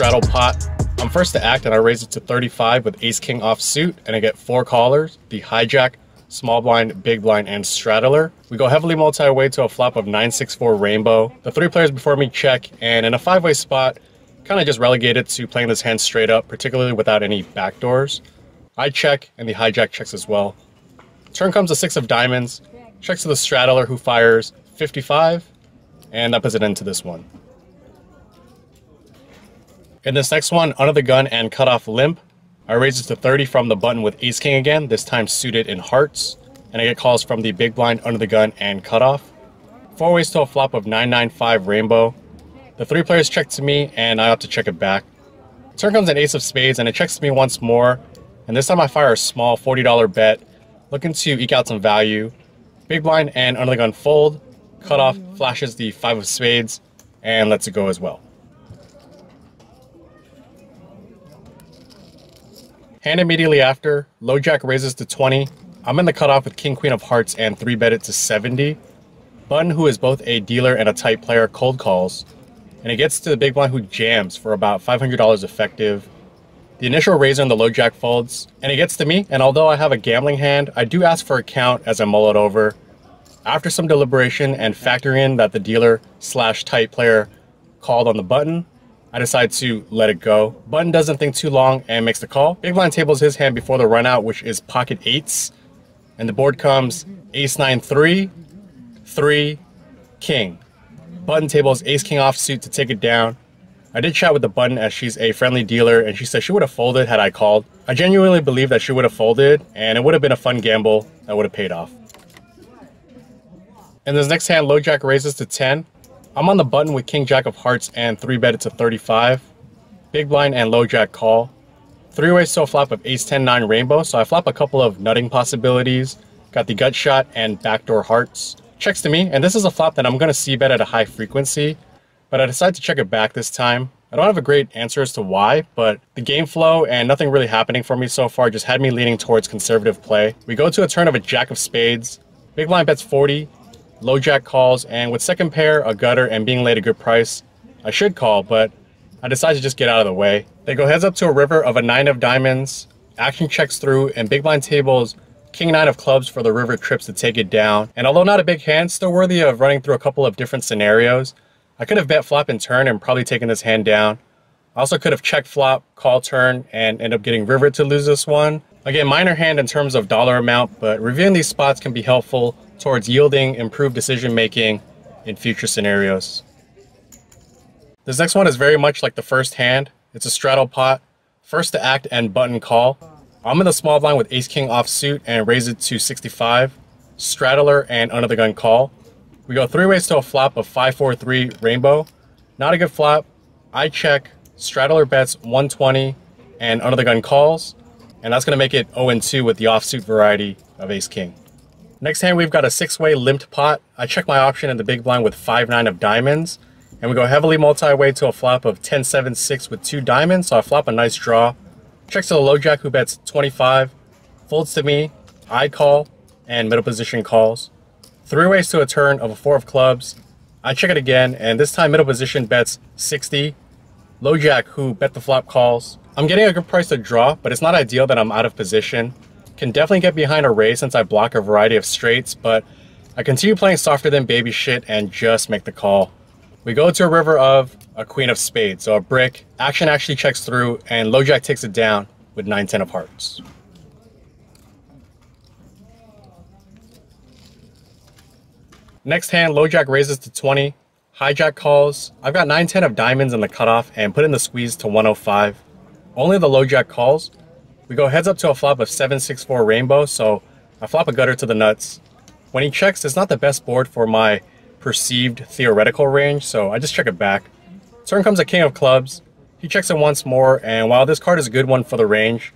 straddle pot. I'm first to act and I raise it to 35 with ace king offsuit, and I get 4 callers, the hijack, small blind, big blind, and straddler. We go heavily multi-way to a flop of 9-6-4 rainbow. The 3 players before me check, and in a 5-way spot, kind of just relegated to playing this hand straight up, particularly without any backdoors. I check, and the hijack checks as well. Turn comes a 6 of diamonds, checks to the straddler who fires 55, and that puts it into this one. In this next one, under the gun and cut off limp, I raise it to 30 from the button with ace king again, this time suited in hearts, and I get calls from the big blind, under the gun, and cut off. 4 ways to a flop of 9-9-5 rainbow. The 3 players check to me, and I opt to check it back. Turn comes an ace of spades, and it checks to me once more, and this time I fire a small $40 bet, looking to eke out some value. Big blind and under the gun fold, cut off flashes the 5 of spades, and lets it go as well. Hand immediately after, low jack raises to 20. I'm in the cutoff with king queen of hearts and 3-bet it to 70. Button, who is both a dealer and a tight player, cold calls, and it gets to the big blind who jams for about $500 effective. The initial raiser in the low jack folds, and it gets to me, and although I have a gambling hand, I do ask for a count as I mull it over. After some deliberation and factoring in that the dealer / tight player called on the button, I decide to let it go. Button doesn't think too long and makes the call. Big blind tables his hand before the run out, which is pocket 8s. And the board comes ace 9 3, 3, king. Button tables ace king offsuit to take it down. I did chat with the button as she's a friendly dealer and she said she would have folded had I called. I genuinely believe that she would have folded and it would have been a fun gamble that would have paid off. In this next hand, low jack raises to 10. I'm on the button with king jack of hearts and 3-bet it to 35. Big blind and low jack call. 3 ways to a flop of ace 10-9 rainbow, so I flop a couple of nutting possibilities. Got the gut shot and backdoor hearts. Checks to me, and this is a flop that I'm going to c-bet at a high frequency, but I decide to check it back this time. I don't have a great answer as to why, but the game flow and nothing really happening for me so far just had me leaning towards conservative play. We go to a turn of a jack of spades. Big blind bets 40. Low jack calls, and with second pair, a gutter, and being laid a good price, I should call, but I decide to just get out of the way. They go heads up to a river of a 9 of diamonds. Action checks through, and big blind tables king 9 of clubs for the river trips to take it down. And although not a big hand, still worthy of running through a couple of different scenarios. I could have bet flop and turn and probably taken this hand down. I also could have checked flop, call turn, and end up getting river to lose this one. Again, minor hand in terms of dollar amount, but reviewing these spots can be helpful towards yielding improved decision making in future scenarios. This next one is very much like the first hand. It's a straddle pot, first to act and button call. I'm in the small blind with ace king offsuit and raise it to 65, straddler and under the gun call. We go 3 ways to a flop of 5-4-3 rainbow. Not a good flop. I check, straddler bets 120 and under the gun calls, and that's going to make it 0-2 with the offsuit variety of ace king. Next hand, we've got a 6-way limped pot. I check my option in the big blind with 5-9 of diamonds, and we go heavily multi-way to a flop of 10-7-6 with 2 diamonds, so I flop a nice draw. Checks to the low jack who bets 25, folds to me, I call, and middle position calls. 3 ways to a turn of a 4 of clubs. I check it again, and this time middle position bets 60. Low jack who bet the flop calls. I'm getting a good price to draw, but it's not ideal that I'm out of position. Can definitely get behind a raise since I block a variety of straights, but I continue playing softer than baby shit and just make the call. We go to a river of a queen of spades, so a brick. Action actually checks through, and low jack takes it down with 9-10 of hearts. Next hand, low jack raises to 20. Hijack calls. I've got 9-10 of diamonds in the cutoff and put in the squeeze to 105. Only the low jack calls. We go heads up to a flop of 7-6-4 rainbow, so I flop a gutter to the nuts. When he checks, it's not the best board for my perceived theoretical range, so I just check it back. Turn comes a king of clubs. He checks it once more, and while this card is a good one for the range,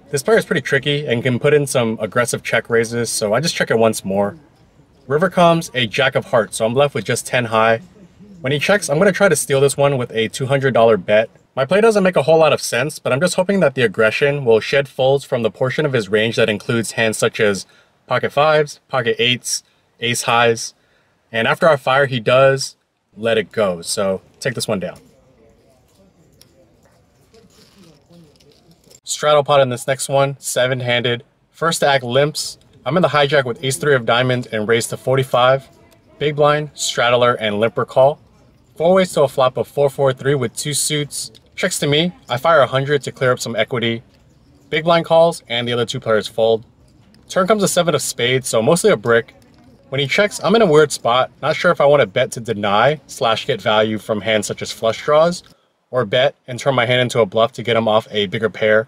this player is pretty tricky and can put in some aggressive check raises, so I just check it once more. River comes a jack of hearts, so I'm left with just 10 high. When he checks, I'm going to try to steal this one with a $200 bet. My play doesn't make a whole lot of sense, but I'm just hoping that the aggression will shed folds from the portion of his range that includes hands such as pocket 5s, pocket 8s, ace highs, and after I fire he does let it go, so take this one down. Straddle pot in this next one, 7-handed. First to act limps. I'm in the hijack with ace-3 of diamonds and raise to 45. Big blind, straddler, and limper call. 4-ways to a flop of 4-4-3 with 2 suits. Checks to me. I fire 100 to clear up some equity. Big blind calls, and the other 2 players fold. Turn comes a 7 of spades, so mostly a brick. When he checks, I'm in a weird spot. Not sure if I want to bet to deny / get value from hands such as flush draws, or bet and turn my hand into a bluff to get him off a bigger pair.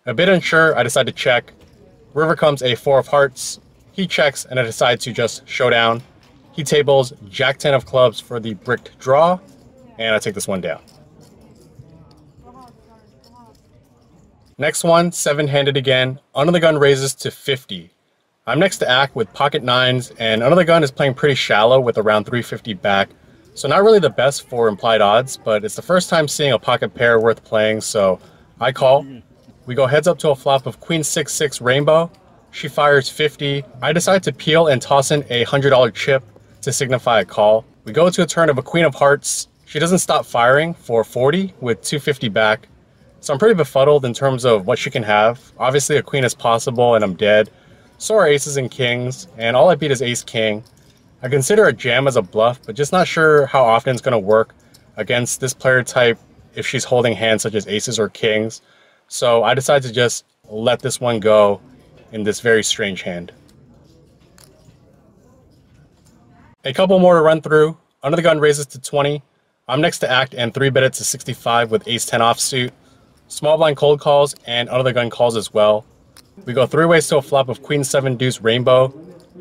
A bit unsure, I decide to check. River comes a 4 of hearts. He checks, and I decide to just showdown. He tables Jack 10 of clubs for the bricked draw, and I take this one down. Next one, 7-handed again. Under the gun raises to 50. I'm next to act with pocket 9s, and under the gun is playing pretty shallow with around 350 back. So not really the best for implied odds, but it's the first time seeing a pocket pair worth playing, so I call. We go heads up to a flop of queen 6-6 rainbow. She fires 50. I decide to peel and toss in a $100 chip to signify a call. We go to a turn of a queen of hearts. She doesn't stop firing for 40 with 250 back. So I'm pretty befuddled in terms of what she can have. Obviously a queen is possible and I'm dead. So are aces and kings, and all I beat is ace king. I consider a jam as a bluff, but just not sure how often it's going to work against this player type if she's holding hands such as aces or kings. So I decide to just let this one go in this very strange hand. A couple more to run through. Under the gun raises to 20. I'm next to act and 3-bet it to 65 with ace-10 offsuit. Small blind cold calls and under the gun calls as well. We go 3-ways to a flop of queen 7 deuce rainbow.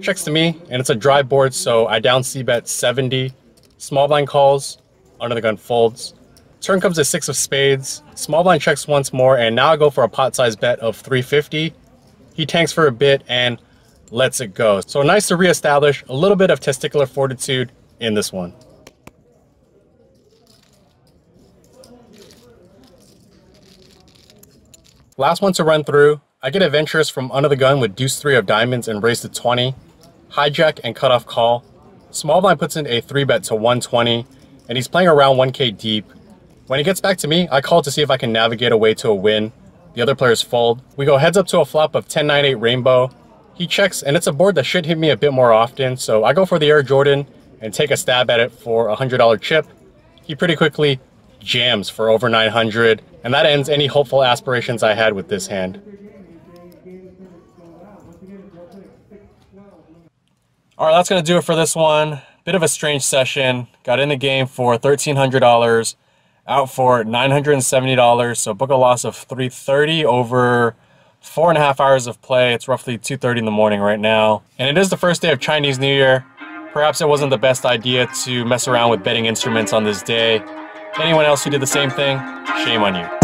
Checks to me, and it's a dry board, so I down c-bet 70. Small blind calls, under the gun folds. Turn comes a 6 of spades. Small blind checks once more, and now I go for a pot size bet of 350. He tanks for a bit and lets it go. So nice to reestablish a little bit of testicular fortitude in this one. Last one to run through. I get adventurous from under the gun with deuce 3 of diamonds and raise to 20. Hijack and cutoff call. Small blind puts in a 3-bet to 120, and he's playing around 1k deep. When he gets back to me, I call to see if I can navigate a way to a win. The other players fold. We go heads up to a flop of 10-9-8 rainbow. He checks, and it's a board that should hit me a bit more often, so I go for the Air Jordan and take a stab at it for a $100 chip. He pretty quickly jams for over 900, and that ends any hopeful aspirations I had with this hand. All right, that's going to do it for this one. Bit of a strange session. Got in the game for $1,300, out for $970, so book a loss of $330 over 4.5 hours of play. It's roughly 2:30 in the morning right now. And it is the first day of Chinese New Year. Perhaps it wasn't the best idea to mess around with betting instruments on this day. Anyone else who did the same thing, shame on you.